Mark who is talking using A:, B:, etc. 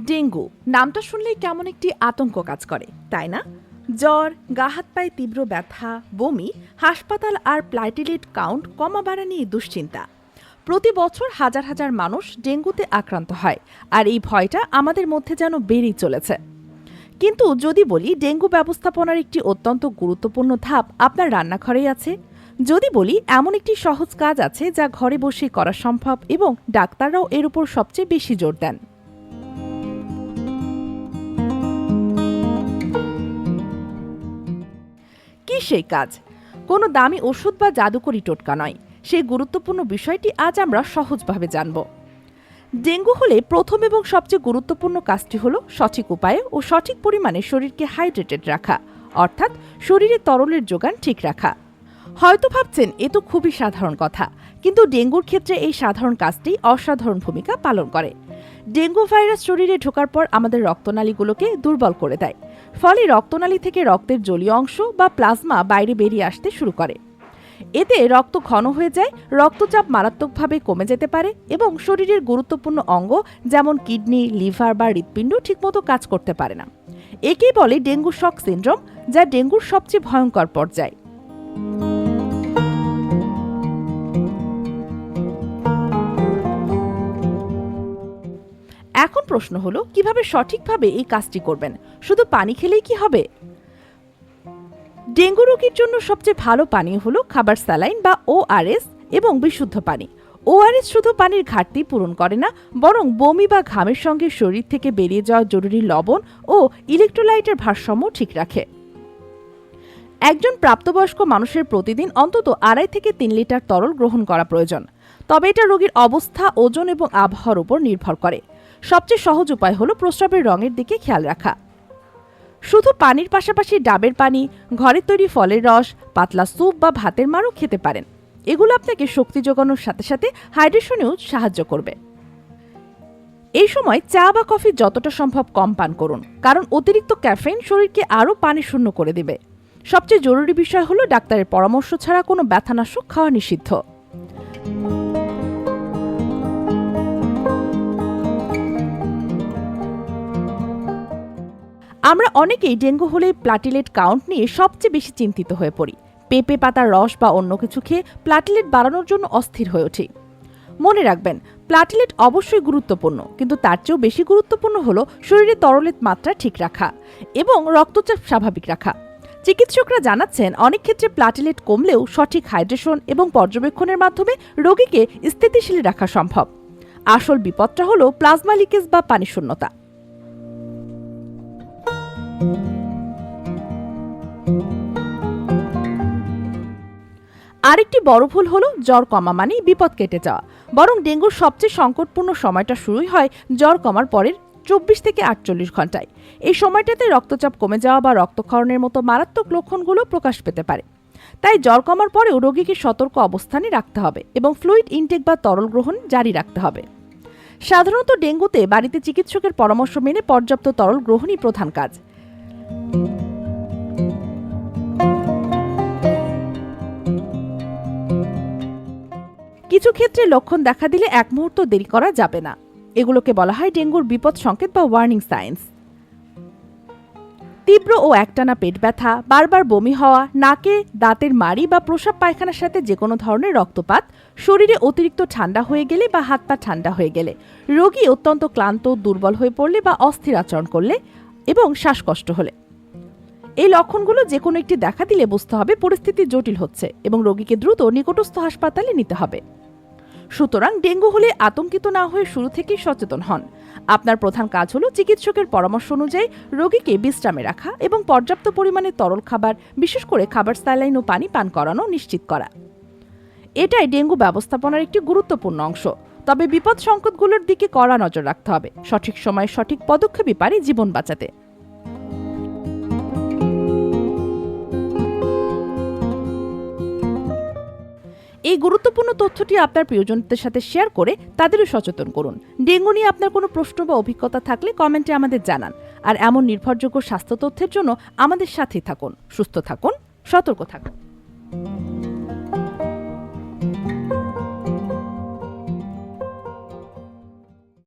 A: Dengue নামটা শুনলেই কেমন একটি আতঙ্ক কাজ করে, তাই না? জ্বর, গা হাত পায়ে তীব্র ব্যথা, বমি, হাসপাতাল আর প্লাটিলেট কাউন্ট কমা বাড়া নিয়ে দুশ্চিন্তা। প্রতি বছর হাজার হাজার মানুষ ডেঙ্গুতে আক্রান্ত হয়, আর এই ভয়টা আমাদের মধ্যে যেন বেড়েই চলেছে। কিন্তু যদি বলি ডেঙ্গু ব্যবস্থাপনার একটি অত্যন্ত গুরুত্বপূর্ণ ধাপ আপনার রান্নাঘরেই আছে, যদি বলি এমন একটি সহজ কাজ আছে যা ঘরে বসেই করা সম্ভব এবং ডাক্তাররাও এর উপর সবচেয়ে বেশি জোর দেন। কি সেই কাজ? কোনো দামি ওষুধ বা জাদুকরি টোটকা নয়, সেই গুরুত্বপূর্ণ বিষয়টি আজ আমরা সহজভাবে জানব। ডেঙ্গু হলে প্রথম এবং সবচেয়ে গুরুত্বপূর্ণ কাজটি হলো সঠিক উপায়ে ও সঠিক পরিমাণে শরীরকে হাইড্রেটেড রাখা, অর্থাৎ শরীরে তরলের যোগান ঠিক রাখা। হয়তো ভাবছেন এ তো খুবই সাধারণ কথা, কিন্তু ডেঙ্গুর ক্ষেত্রে এই সাধারণ কাজটি অসাধারণ ভূমিকা পালন করে। ডেঙ্গু ভাইরাস শরীরে ঢোকার পর আমাদের রক্তনালীগুলোকে দুর্বল করে দেয়, ফলে রক্তনালী থেকে রক্তের জলীয় অংশ বা প্লাজমা বাইরে বেরিয়ে আসতে শুরু করে। এতে রক্ত ঘন হয়ে যায়, রক্তচাপ মারাত্মকভাবে কমে যেতে পারে এবং শরীরের গুরুত্বপূর্ণ অঙ্গ যেমন কিডনি, লিভার বা হৃৎপিণ্ড ঠিকমতো কাজ করতে পারে না। একেই বলে ডেঙ্গু শক সিন্ড্রোম, যা ডেঙ্গুর সবচেয়ে ভয়ঙ্কর পর্যায়। এখন প্রশ্ন হলো, কিভাবে সঠিকভাবে এই কাজটি করবেন? শুধু পানি খেলেই কি হবে? ডেঙ্গু রোগীর জন্য সবচেয়ে ভালো পানীয় হলো খাবার স্যালাইন বা ORS এবং বিশুদ্ধ পানি। ORS শুধু পানির ঘাটতি পূরণ করে না, বরং বমি বা ঘামের সঙ্গে শরীর থেকে বেরিয়ে যাওয়া জরুরি লবণ ও ইলেকট্রোলাইটের ভারসাম্য ঠিক রাখে। একজন প্রাপ্তবয়স্ক মানুষের প্রতিদিন অন্তত 2.5 থেকে 3 লিটার তরল গ্রহণ করা প্রয়োজন, তবে এটা রোগীর অবস্থা, ওজন এবং আবহাওয়ার উপর নির্ভর করে। সবচেয়ে সহজ উপায় হলো প্রস্রাবের রঙের দিকে খেয়াল রাখা। শুধু পানির পাশাপাশি ডাবের পানি, ঘরে তৈরি ফলের রস, পাতলা স্যুপ বা ভাতের মারও খেতে পারেন। এগুলো আপনাকে শক্তি যোগানোর সাথে সাথে হাইড্রেশনেও সাহায্য করবে। এই সময় চা বা কফি যতটা সম্ভব কম পান করুন, কারণ অতিরিক্ত ক্যাফেইন শরীরকে আরও পানি শূন্য করে দেবে। সবচেয়ে জরুরি বিষয় হলো ডাক্তারের পরামর্শ ছাড়া কোনো ব্যথানাশক খাওয়া নিষিদ্ধ। আমরা অনেকেই ডেঙ্গু হলে প্লাটিলেট কাউন্ট নিয়ে সবচেয়ে বেশি চিন্তিত হয়ে পড়ি। পেঁপে পাতার রস বা অন্য কিছু খেয়ে প্লাটিলেট বাড়ানোর জন্য অস্থির হয়ে ওঠি। মনে রাখবেন, প্লাটিলেট অবশ্যই গুরুত্বপূর্ণ, কিন্তু তার চেয়েও বেশি গুরুত্বপূর্ণ হলো শরীরে তরলের মাত্রা ঠিক রাখা এবং রক্তচাপ স্বাভাবিক রাখা। চিকিৎসকরা জানাচ্ছেন, অনেক ক্ষেত্রে প্লাটিলেট কমলেও সঠিক হাইড্রেশন এবং পর্যবেক্ষণের মাধ্যমে রোগীকে স্থিতিশীল রাখা সম্ভব। আসল বিপদটা হলো প্লাজমা লিকেজ বা পানি শূন্যতা। আরেকটি বড় ভুল হলো জ্বর কমা মানেই বিপদ কেটে যাওয়া, বরং ডেঙ্গুর সবচেয়ে সংকটপূর্ণ সময়টা শুরুই হয় জ্বর কমার পরের 24 থেকে 48 ঘন্টায়। এই সময়টাতে রক্তচাপ কমে যাওয়া বা রক্তক্ষরণের মতো মারাত্মক লক্ষণগুলো প্রকাশ পেতে পারে। তাই জ্বর কমার পরেও রোগীকে সতর্ক অবস্থানে রাখতে হবে এবং ফ্লুইড ইনটেক বা তরল গ্রহণ জারি রাখতে হবে। সাধারণত ডেঙ্গুতে বাড়িতে চিকিৎসকের পরামর্শ মেনে পর্যাপ্ত তরল গ্রহণই প্রধান কাজ। কিছু ক্ষেত্রে লক্ষণ দেখা দিলে এক মুহূর্ত দেরি করা যাবে না। এগুলোকে বলা হয় ডেঙ্গুর বিপদ সংকেত বা ওয়ার্নিং সাইন্স। তীব্র ও একটানা পেট ব্যথা, বারবার বমি হওয়া, নাকে দাঁতের মাড়ি বা প্রস্রাব পায়খানার সাথে যে কোনো ধরনের রক্তপাত, শরীরে অতিরিক্ত ঠান্ডা হয়ে গেলে বা হাত পা ঠান্ডা হয়ে গেলে, রোগী অত্যন্ত ক্লান্ত, দুর্বল হয়ে পড়লে বা অস্থির আচরণ করলে এবং শ্বাসকষ্ট হলে, এই লক্ষণগুলো যে কোনো একটি দেখা দিলে বুঝতে হবে পরিস্থিতি জটিল হচ্ছে এবং রোগীকে দ্রুত নিকটস্থ হাসপাতালে নিতে হবে। সুতরাং ডেঙ্গু হলে আতঙ্কিত না হয়ে শুরু থেকেই সচেতন হন। আপনার প্রধান কাজ হলো চিকিৎসকের পরামর্শ অনুযায়ী রোগীকে বিশ্রামে রাখা এবং পর্যাপ্ত পরিমাণে তরল খাবার, বিশেষ করে খাবার স্যালাইন ও পানি পান করানো নিশ্চিত করা। এটাই ডেঙ্গু ব্যবস্থাপনার একটি গুরুত্বপূর্ণ অংশ। তবে বিপদ সংকেতগুলোর দিকে কড়া নজর রাখতে হবে। সঠিক সময়ে সঠিক পদক্ষেপই পারে জীবন বাঁচাতে। এই গুরুত্বপূর্ণ তথ্যটি আপনার প্রিয়জনদের সাথে শেয়ার করে তাদেরও সচেতন করুন। ডেঙ্গু নিয়ে আপনার কোনো প্রশ্ন বা অভিজ্ঞতা থাকলে কমেন্টে আমাদের জানান। আর এমন নির্ভরযোগ্য স্বাস্থ্য তথ্যের জন্য আমাদের সাথেই থাকুন। সুস্থ থাকুন, সতর্ক থাকুন।